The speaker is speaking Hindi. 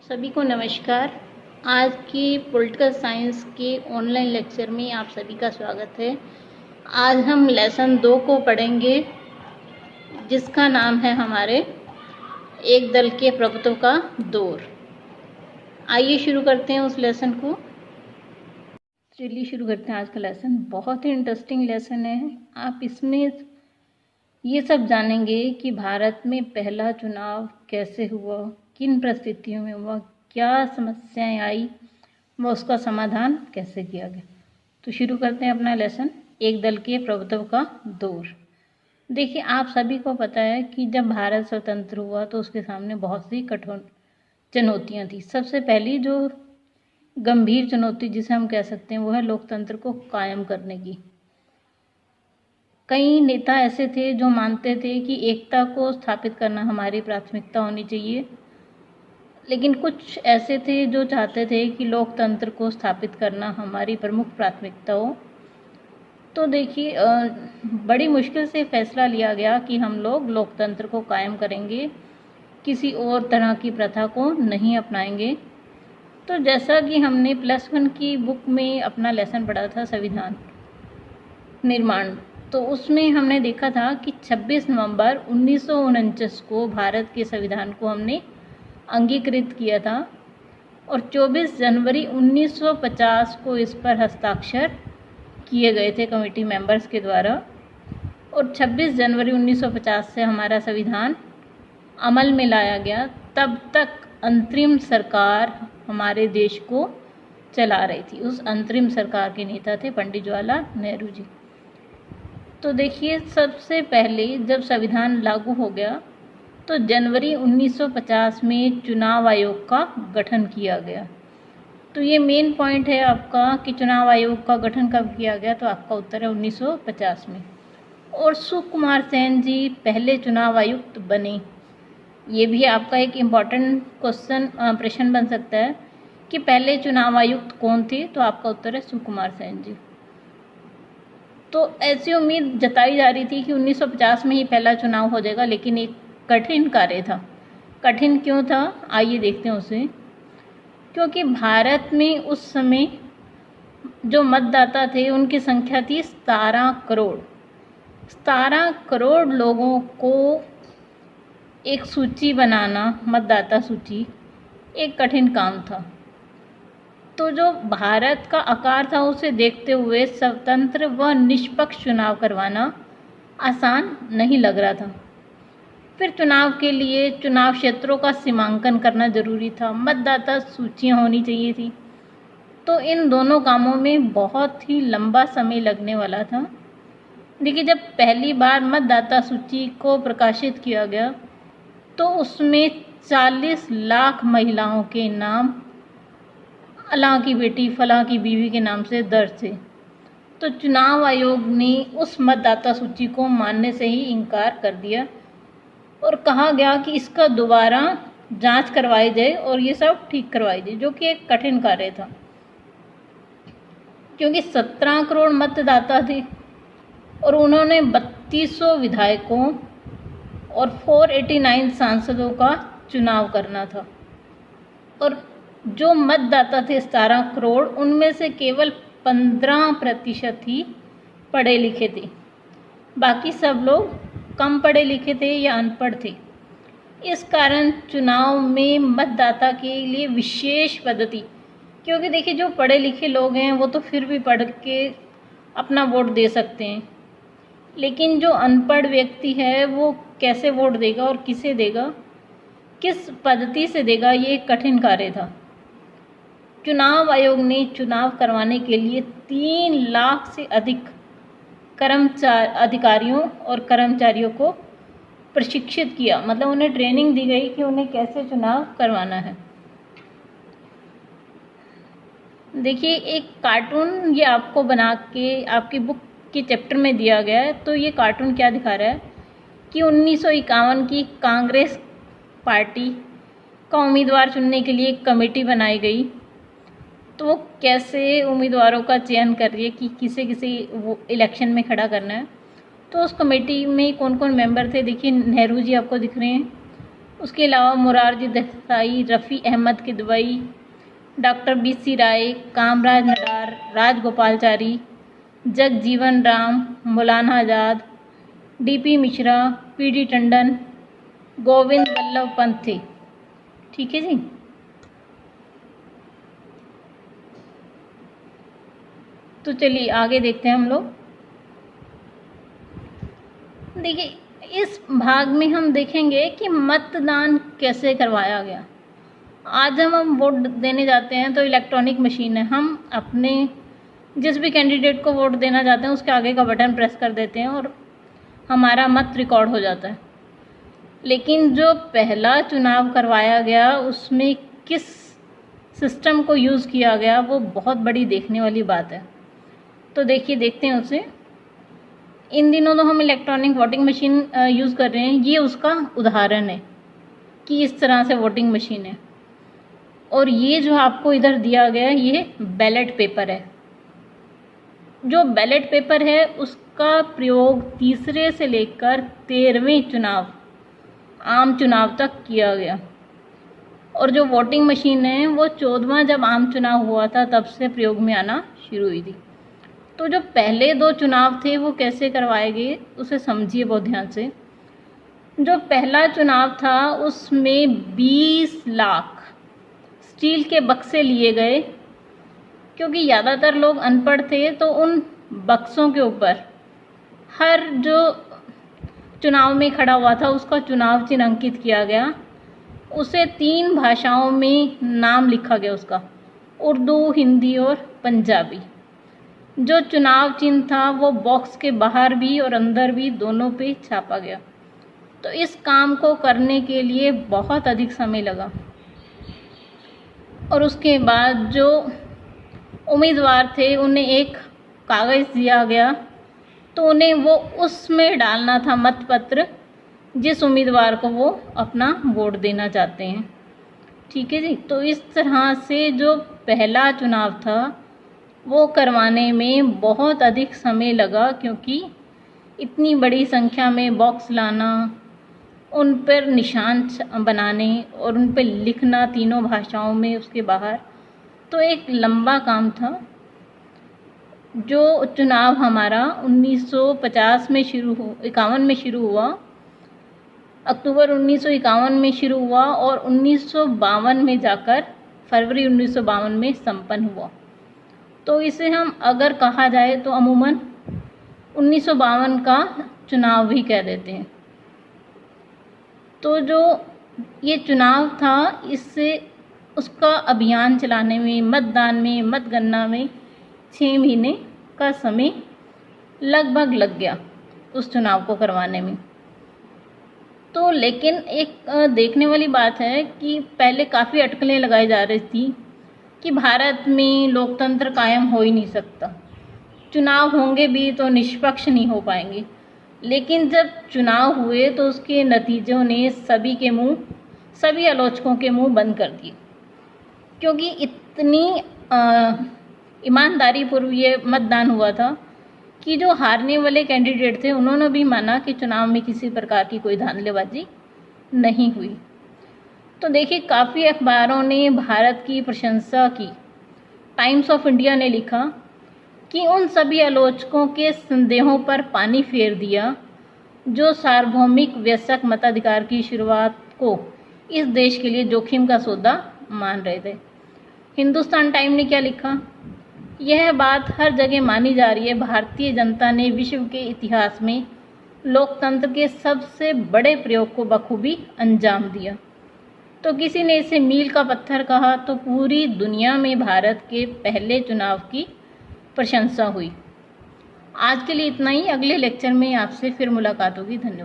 सभी को नमस्कार। आज की पॉलिटिकल साइंस के ऑनलाइन लेक्चर में आप सभी का स्वागत है। आज हम लेसन 2 को पढ़ेंगे, जिसका नाम है हमारे एक दल के प्रभुत्व का दौर। आइए शुरू करते हैं उस लेसन को। चलिए शुरू करते हैं आज का लेसन। बहुत ही इंटरेस्टिंग लेसन है। आप इसमें ये सब जानेंगे कि भारत में पहला चुनाव कैसे हुआ, किन परिस्थितियों में हुआ, क्या समस्याएं आई व उसका समाधान कैसे किया गया। तो शुरू करते हैं अपना लेसन, एक दल के प्रभुत्व का दौर। देखिए, आप सभी को पता है कि जब भारत स्वतंत्र हुआ तो उसके सामने बहुत सी कठोर चुनौतियां थी। सबसे पहली जो गंभीर चुनौती जिसे हम कह सकते हैं वो है लोकतंत्र को कायम करने की। कई नेता ऐसे थे जो मानते थे कि एकता को स्थापित करना हमारी प्राथमिकता होनी चाहिए, लेकिन कुछ ऐसे थे जो चाहते थे कि लोकतंत्र को स्थापित करना हमारी प्रमुख प्राथमिकता हो। तो देखिए, बड़ी मुश्किल से फैसला लिया गया कि हम लोग लोकतंत्र को कायम करेंगे, किसी और तरह की प्रथा को नहीं अपनाएंगे। तो जैसा कि हमने +1 की बुक में अपना लेसन पढ़ा था संविधान निर्माण, तो उसमें हमने देखा था कि 26 नवंबर 1949 को भारत के संविधान को हमने अंगीकृत किया था और 24 जनवरी 1950 को इस पर हस्ताक्षर किए गए थे कमेटी मेंबर्स के द्वारा। और 26 जनवरी 1950 से हमारा संविधान अमल में लाया गया। तब तक अंतरिम सरकार हमारे देश को चला रही थी। उस अंतरिम सरकार के नेता थे पंडित जवाहरलाल नेहरू जी। तो देखिए, सबसे पहले जब संविधान लागू हो गया तो जनवरी 1950 में चुनाव आयोग का गठन किया गया। तो ये मेन पॉइंट है आपका कि चुनाव आयोग का गठन कब किया गया, तो आपका उत्तर है 1950 में। और सुकुमार सेन जी पहले चुनाव आयुक्त बने। ये भी आपका एक इम्पॉर्टेंट प्रश्न बन सकता है कि पहले चुनाव आयुक्त कौन थे, तो आपका उत्तर है सुकुमार सेन जी। तो ऐसी उम्मीद जताई जा रही थी कि 1950 में ही पहला चुनाव हो जाएगा, लेकिन एक कठिन कार्य था। कठिन क्यों था, आइए देखते हैं उसे। क्योंकि भारत में उस समय जो मतदाता थे उनकी संख्या थी 17 करोड़। 17 करोड़ लोगों को एक सूची बनाना, मतदाता सूची, एक कठिन काम था। तो जो भारत का आकार था उसे देखते हुए स्वतंत्र व निष्पक्ष चुनाव करवाना आसान नहीं लग रहा था। फिर चुनाव के लिए चुनाव क्षेत्रों का सीमांकन करना जरूरी था, मतदाता सूचियां होनी चाहिए थी। तो इन दोनों कामों में बहुत ही लंबा समय लगने वाला था। देखिए, जब पहली बार मतदाता सूची को प्रकाशित किया गया तो उसमें 40 लाख महिलाओं के नाम अल्लाह की बेटी फलां की बीवी के नाम से दर्ज थे। तो चुनाव आयोग ने उस मतदाता सूची को मानने से ही इनकार कर दिया और कहा गया कि इसका दोबारा जांच करवाई जाए और ये सब ठीक करवाई जाए, जो कि एक कठिन कार्य था। क्योंकि 17 करोड़ मतदाता थे और उन्होंने 3200 विधायकों और 489 सांसदों का चुनाव करना था। और जो मतदाता थे 17 करोड़, उनमें से केवल 15% ही पढ़े लिखे थे। बाकी सब लोग कम पढ़े लिखे थे या अनपढ़ थे। इस कारण चुनाव में मतदाता के लिए विशेष पद्धति, क्योंकि देखिए, जो पढ़े लिखे लोग हैं वो तो फिर भी पढ़ के अपना वोट दे सकते हैं, लेकिन जो अनपढ़ व्यक्ति है वो कैसे वोट देगा और किसे देगा, किस पद्धति से देगा, ये एक कठिन कार्य था। चुनाव आयोग ने चुनाव करवाने के लिए 3 लाख से अधिक अधिकारियों और कर्मचारियों को प्रशिक्षित किया। मतलब उन्हें ट्रेनिंग दी गई कि उन्हें कैसे चुनाव करवाना है। देखिए, एक कार्टून ये आपको बना के आपकी बुक के चैप्टर में दिया गया है। तो ये कार्टून क्या दिखा रहा है कि 1951 की कांग्रेस पार्टी का उम्मीदवार चुनने के लिए एक कमेटी बनाई गई। तो वो कैसे उम्मीदवारों का चयन कर रही है कि किसे किसे वो इलेक्शन में खड़ा करना है। तो उस कमेटी में कौन कौन मेंबर थे, देखिए नेहरू जी आपको दिख रहे हैं। उसके अलावा मोरारजी देसाई, रफ़ी अहमद किदवई, डॉक्टर BC राय, कामराज नडार, राजगोपालचारी, जगजीवन राम, मौलाना आज़ाद, DP मिश्रा, PD टंडन, गोविंद वल्लभ पंत थे। ठीक है जी। तो चलिए आगे देखते हैं हम लोग। देखिए, इस भाग में हम देखेंगे कि मतदान कैसे करवाया गया। आज हम वोट देने जाते हैं तो इलेक्ट्रॉनिक मशीन है, हम अपने जिस भी कैंडिडेट को वोट देना चाहते हैं उसके आगे का बटन प्रेस कर देते हैं और हमारा मत रिकॉर्ड हो जाता है। लेकिन जो पहला चुनाव करवाया गया उसमें किस सिस्टम को यूज़ किया गया वो बहुत बड़ी देखने वाली बात है। तो देखते हैं उसे। इन दिनों तो हम इलेक्ट्रॉनिक वोटिंग मशीन यूज़ कर रहे हैं, ये उसका उदाहरण है कि इस तरह से वोटिंग मशीन है। और ये जो आपको इधर दिया गया है ये बैलेट पेपर है। जो बैलेट पेपर है उसका प्रयोग तीसरे से लेकर 13वें चुनाव, आम चुनाव तक किया गया। और जो वोटिंग मशीन है वो 14वां जब आम चुनाव हुआ था तब से प्रयोग में आना शुरू हुई थी। तो जो पहले 2 चुनाव थे वो कैसे करवाए गए उसे समझिए बहुत ध्यान से। जो पहला चुनाव था उसमें 20 लाख स्टील के बक्से लिए गए, क्योंकि ज़्यादातर लोग अनपढ़ थे तो उन बक्सों के ऊपर हर जो चुनाव में खड़ा हुआ था उसका चुनाव चिन्ह अंकित किया गया। उसे 3 भाषाओं में नाम लिखा गया उसका, उर्दू, हिंदी और पंजाबी। जो चुनाव चिन्ह था वो बॉक्स के बाहर भी और अंदर भी दोनों पे छापा गया। तो इस काम को करने के लिए बहुत अधिक समय लगा। और उसके बाद जो उम्मीदवार थे उन्हें एक कागज़ दिया गया, तो उन्हें वो उसमें डालना था मतपत्र जिस उम्मीदवार को वो अपना वोट देना चाहते हैं। ठीक है जी। तो इस तरह से जो पहला चुनाव था वो करवाने में बहुत अधिक समय लगा, क्योंकि इतनी बड़ी संख्या में बॉक्स लाना, उन पर निशान बनाने और उन पर लिखना तीनों भाषाओं में उसके बाहर, तो एक लंबा काम था। जो चुनाव हमारा 1951 में शुरू हुआ, अक्टूबर 1951 में शुरू हुआ और 1952 में जाकर फरवरी 1952 में संपन्न हुआ। तो इसे हम अगर कहा जाए तो अमूमन 1952 का चुनाव भी कह देते हैं। तो जो ये चुनाव था इससे उसका अभियान चलाने में, मतदान में, मतगणना में 6 महीने का समय लगभग लग गया उस चुनाव को करवाने में। तो लेकिन एक देखने वाली बात है कि पहले काफ़ी अटकलें लगाई जा रही थी कि भारत में लोकतंत्र कायम हो ही नहीं सकता, चुनाव होंगे भी तो निष्पक्ष नहीं हो पाएंगे। लेकिन जब चुनाव हुए तो उसके नतीजों ने सभी आलोचकों के मुंह बंद कर दिए, क्योंकि इतनी ईमानदारी पूर्व ये मतदान हुआ था कि जो हारने वाले कैंडिडेट थे उन्होंने भी माना कि चुनाव में किसी प्रकार की कोई धांधलीबाजी नहीं हुई। तो देखिए, काफ़ी अखबारों ने भारत की प्रशंसा की। टाइम्स ऑफ इंडिया ने लिखा कि उन सभी आलोचकों के संदेहों पर पानी फेर दिया जो सार्वभौमिक वयस्क मताधिकार की शुरुआत को इस देश के लिए जोखिम का सौदा मान रहे थे। हिंदुस्तान टाइम ने क्या लिखा? यह बात हर जगह मानी जा रही है, भारतीय जनता ने विश्व के इतिहास में लोकतंत्र के सबसे बड़े प्रयोग को बखूबी अंजाम दिया। तो किसी ने इसे मील का पत्थर कहा तो पूरी दुनिया में भारत के पहले चुनाव की प्रशंसा हुई। आज के लिए इतना ही। अगले लेक्चर में आपसे फिर मुलाकात होगी। धन्यवाद।